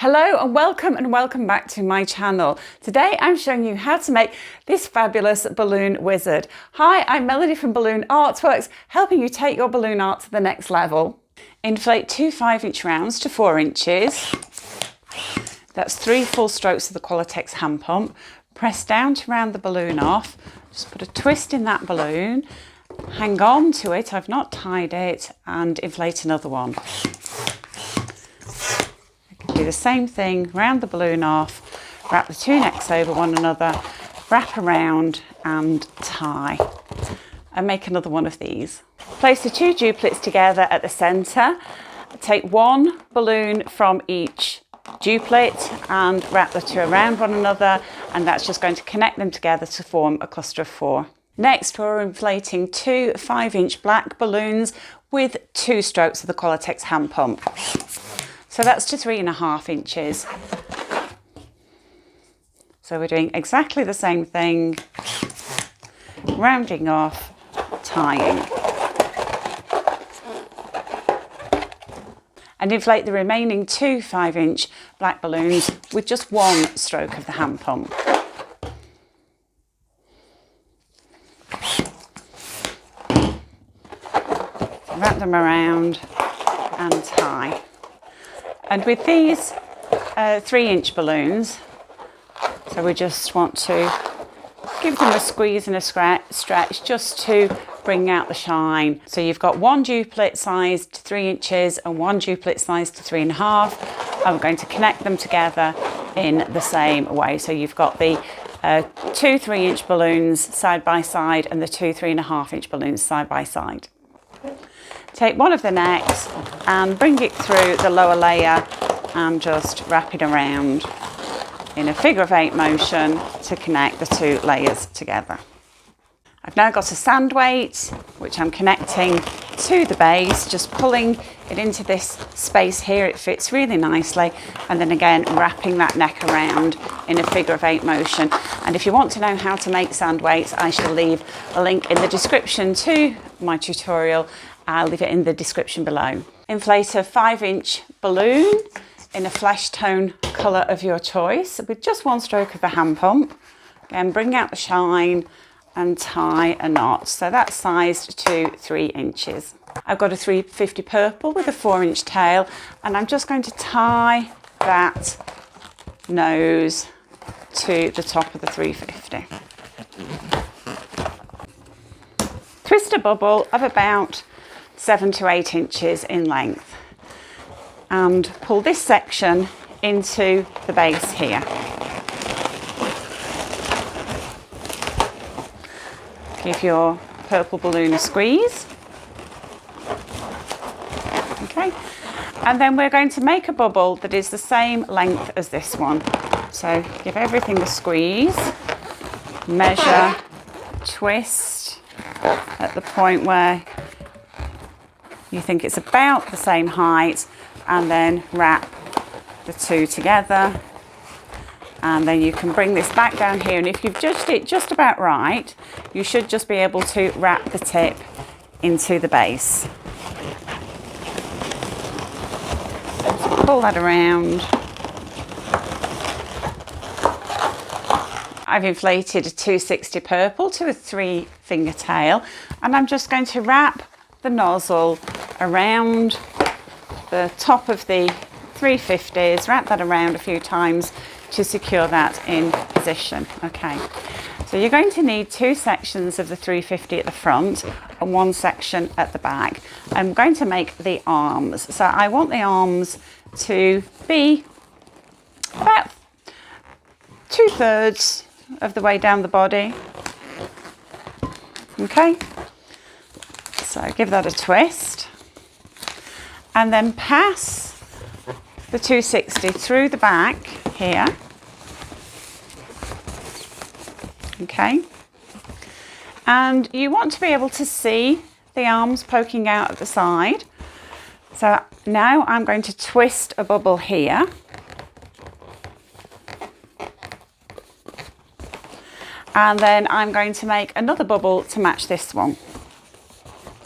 Hello and welcome back to my channel. Today I'm showing you how to make this fabulous balloon wizard. Hi, I'm Melody from Balloon Artworks, helping you take your balloon art to the next level. Inflate two 5-inch rounds to 4 inches. That's 3 full strokes of the Qualatex hand pump. Press down to round the balloon off. Just put a twist in that balloon. Hang on to it, I've not tied it, and inflate another one. Do the same thing, round the balloon off, wrap the two necks over one another, wrap around and tie. And make another one of these. Place the two duplets together at the centre. Take one balloon from each duplet and wrap the two around one another, and that's just going to connect them together to form a cluster of 4. Next, we're inflating two 5-inch black balloons with 2 strokes of the Qualatex hand pump. So that's to 3.5 inches. So we're doing exactly the same thing, rounding off, tying. And inflate the remaining two 5-inch black balloons with just 1 stroke of the hand pump. Wrap them around and tie. And with these 3-inch balloons, so we just want to give them a squeeze and a stretch just to bring out the shine. So you've got one duplet sized to 3 inches and one duplet sized to 3.5, and we're going to connect them together in the same way. So you've got the two 3-inch balloons side by side and the two 3.5-inch balloons side by side. Take one of the necks and bring it through the lower layer and just wrap it around in a figure of 8 motion to connect the 2 layers together. I've now got a sand weight which I'm connecting to the base, just pulling it into this space here. It fits really nicely, and then again wrapping that neck around in a figure of 8 motion. And if you want to know how to make sand weights, I shall leave a link in the description to my tutorial. I'll leave it in the description below. Inflate a 5-inch balloon in a flesh tone colour of your choice with just 1 stroke of the hand pump. Again, bring out the shine and tie a knot. So that's sized to 3 inches. I've got a 350 purple with a 4-inch tail, and I'm just going to tie that nose to the top of the 350. Twist a bubble of about 7 to 8 inches in length and pull this section into the base here. Give your purple balloon a squeeze. Okay, and then we're going to make a bubble that is the same length as this one. So give everything a squeeze, measure, twist at the point where you think it's about the same height, and then wrap the 2 together. And then you can bring this back down here, and if you've judged it just about right, you should just be able to wrap the tip into the base. So pull that around. I've inflated a 260 purple to a 3-finger tail, and I'm just going to wrap the nozzle around the top of the 350s, wrap that around a few times to secure that in position. Okay, so you're going to need 2 sections of the 350 at the front and 1 section at the back. I'm going to make the arms. So I want the arms to be about 2/3 of the way down the body. Okay, so give that a twist and then pass the 260 through the back here. Okay, and you want to be able to see the arms poking out at the side. So now I'm going to twist a bubble here. And then I'm going to make another bubble to match this one,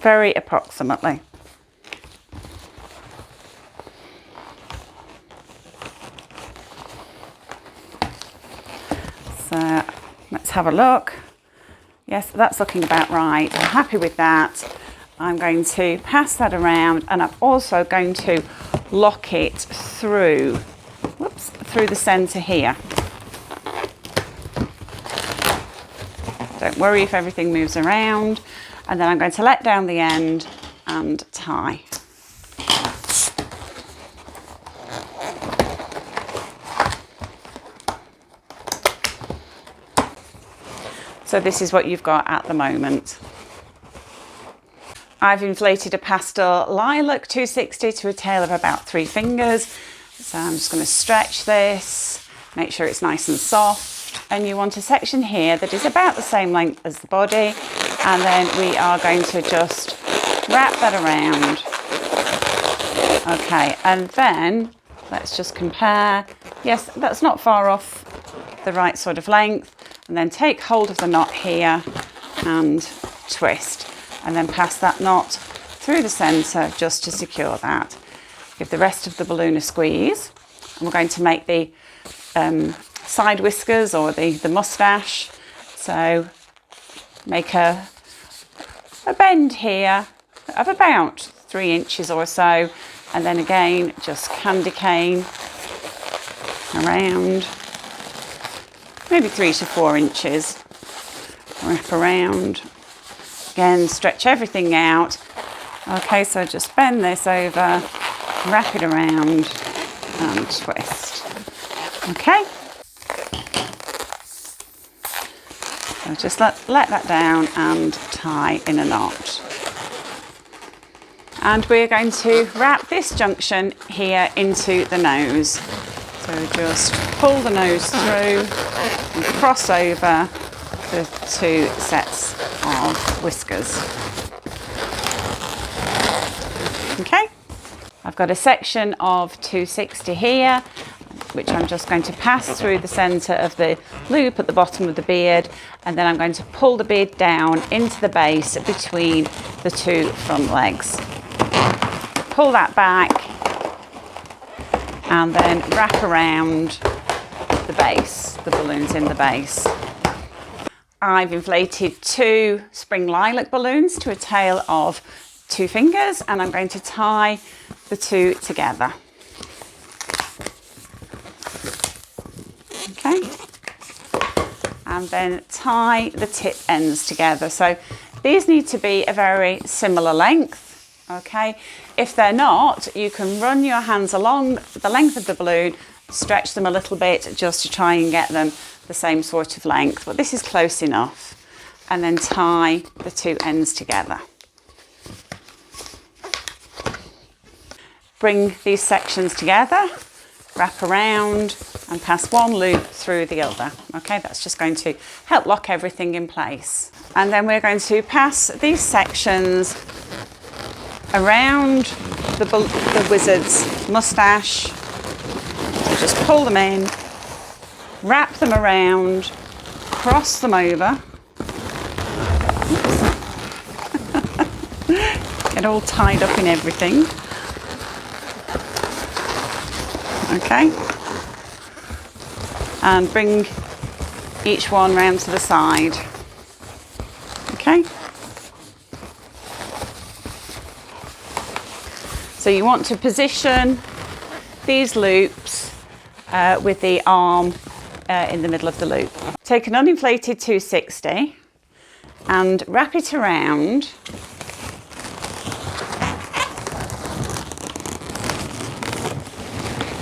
very approximately. So let's have a look. Yes, that's looking about right. I'm happy with that. I'm going to pass that around, and I'm also going to lock it through, through the centre here. Don't worry if everything moves around. And then I'm going to let down the end and tie. So this is what you've got at the moment. I've inflated a pastel lilac 260 to a tail of about 3 fingers. So I'm just going to stretch this, make sure it's nice and soft. And you want a section here that is about the same length as the body. And then we are going to just wrap that around. Okay, and then let's just compare. Yes, that's not far off the right sort of length. And then take hold of the knot here and twist. And then pass that knot through the centre just to secure that. Give the rest of the balloon a squeeze. And we're going to make the side whiskers or the moustache. So make a bend here of about 3 inches or so. And then again, just candy cane around, maybe 3 to 4 inches. Wrap around. Again, stretch everything out. Okay, so just bend this over, wrap it around and twist. Okay. So just let that down and tie in a knot. And we're going to wrap this junction here into the nose. So just pull the nose through and cross over the 2 sets of whiskers. Okay, I've got a section of 260 here, which I'm just going to pass through the centre of the loop at the bottom of the beard, and then I'm going to pull the beard down into the base between the 2 front legs. Pull that back and then wrap around the base, the balloons in the base. I've inflated 2 spring lilac balloons to a tail of 2 fingers, and I'm going to tie the 2 together. Okay, and then tie the tip ends together. So these need to be a very similar length. Okay, if they're not, you can run your hands along the length of the balloon, stretch them a little bit just to try and get them the same sort of length, but this is close enough. And then tie the 2 ends together. Bring these sections together, wrap around and pass one loop through the other. Okay, that's just going to help lock everything in place. And then we're going to pass these sections around the wizard's moustache. So just pull them in, wrap them around, cross them over. Get all tied up in everything. Okay. And bring each one round to the side. Okay. So you want to position these loops with the arm in the middle of the loop. Take an uninflated 260 and wrap it around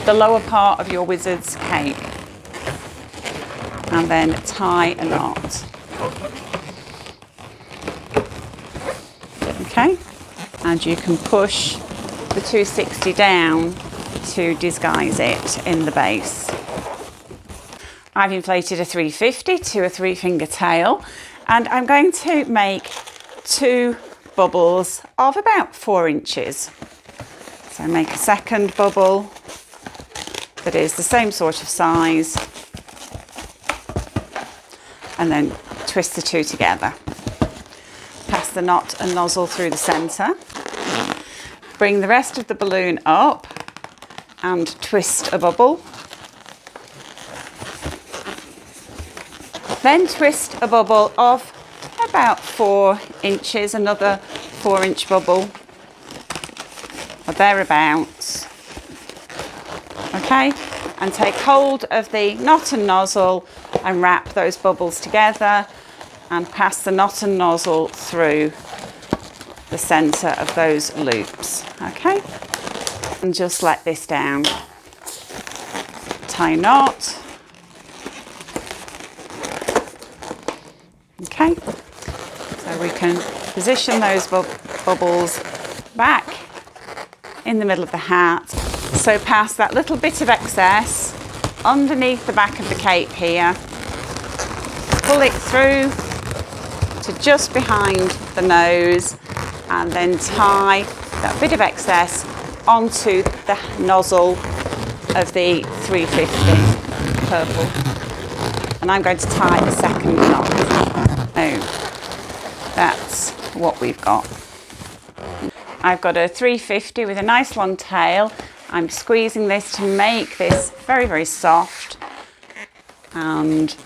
the lower part of your wizard's cape, and then tie a knot. Okay, and you can push the 260 down to disguise it in the base. I've inflated a 350 to a 3-finger tail, and I'm going to make 2 bubbles of about 4 inches. So make a second bubble that is the same sort of size, and then twist the 2 together. Pass the knot and nozzle through the centre. Bring the rest of the balloon up and twist a bubble. Then twist a bubble of about 4 inches, another 4-inch bubble, or thereabouts. Okay, and take hold of the knot and nozzle and wrap those bubbles together and pass the knot and nozzle through the centre of those loops. Okay, and just let this down. Tie knot. Okay, so we can position those bubbles back in the middle of the hat. So pass that little bit of excess underneath the back of the cape here. Pull it through to just behind the nose and then tie that bit of excess onto the nozzle of the 350 purple. And I'm going to tie a second knot. Oh, that's what we've got. I've got a 350 with a nice long tail. I'm squeezing this to make this very, very soft and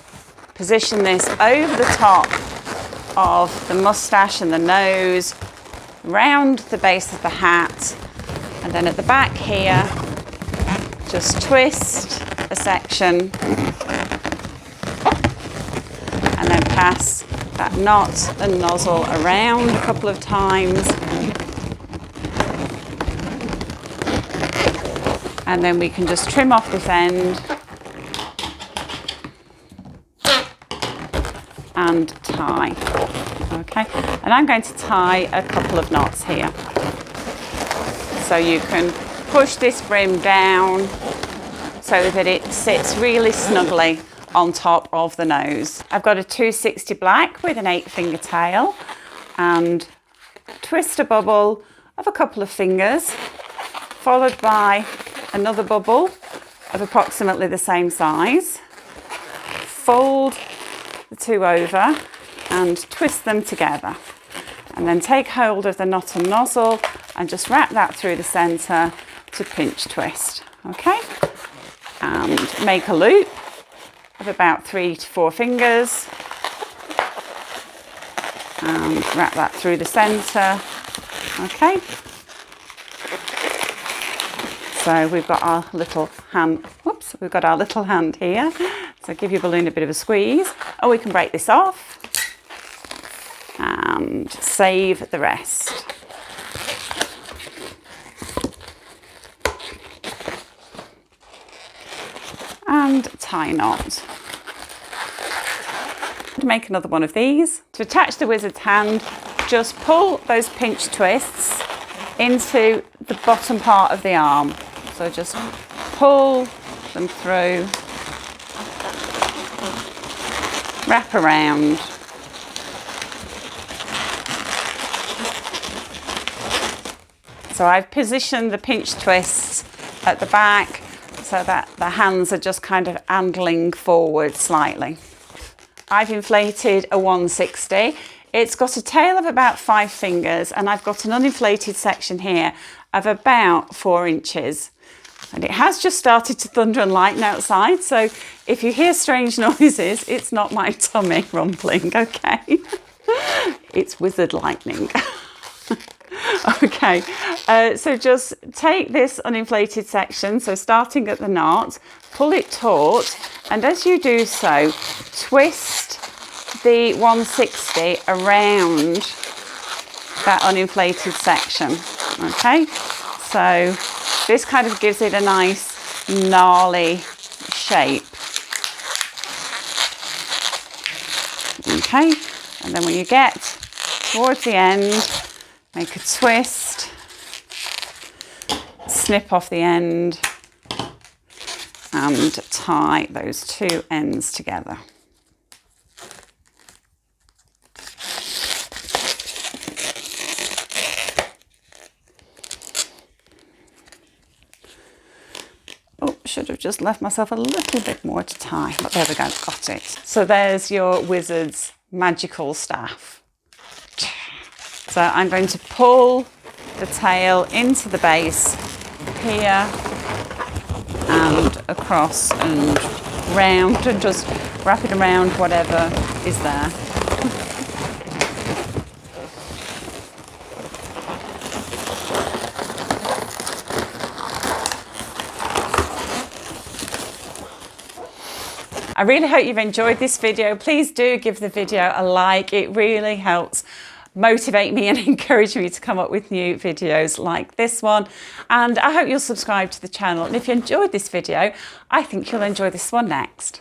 position this over the top of the moustache and the nose, round the base of the hat, and then at the back here, just twist a section and then pass that knot and nozzle around a couple of times. And then we can just trim off this end and tie. Okay, and I'm going to tie a couple of knots here. So you can push this brim down so that it sits really snugly on top of the nose. I've got a 260 black with an 8-finger tail and twist a bubble of a couple of fingers, followed by another bubble of approximately the same size. Fold the two over and twist them together. And then take hold of the knot and nozzle and just wrap that through the centre to pinch twist. Okay? And make a loop of about 3 to 4 fingers. And wrap that through the centre. Okay? So we've got our little hand, whoops, we've got our little hand here. So give your balloon a bit of a squeeze. Or we can break this off and save the rest. And tie knot. Make another one of these. To attach the wizard's hand, just pull those pinch twists into the bottom part of the arm. So just pull them through, wrap around, so I've positioned the pinch twists at the back so that the hands are just kind of angling forward slightly. I've inflated a 160. It's got a tail of about 5 fingers and I've got an uninflated section here of about 4 inches. And it has just started to thunder and lighten outside, so if you hear strange noises, it's not my tummy rumbling, okay? It's wizard lightning. Okay, so just take this uninflated section, so starting at the knot, pull it taut, and as you do so, twist the 160 around that uninflated section, okay? So this kind of gives it a nice gnarly shape. Okay, and then when you get towards the end, make a twist, snip off the end, and tie those two ends together. Oh, should have just left myself a little bit more to tie, but there we go, got it. So there's your wizard's magical staff. So I'm going to pull the tail into the base here and across and round and just wrap it around whatever is there. I really hope you've enjoyed this video. Please do give the video a like. It really helps motivate me and encourage me to come up with new videos like this one. And I hope you'll subscribe to the channel. And if you enjoyed this video, I think you'll enjoy this one next.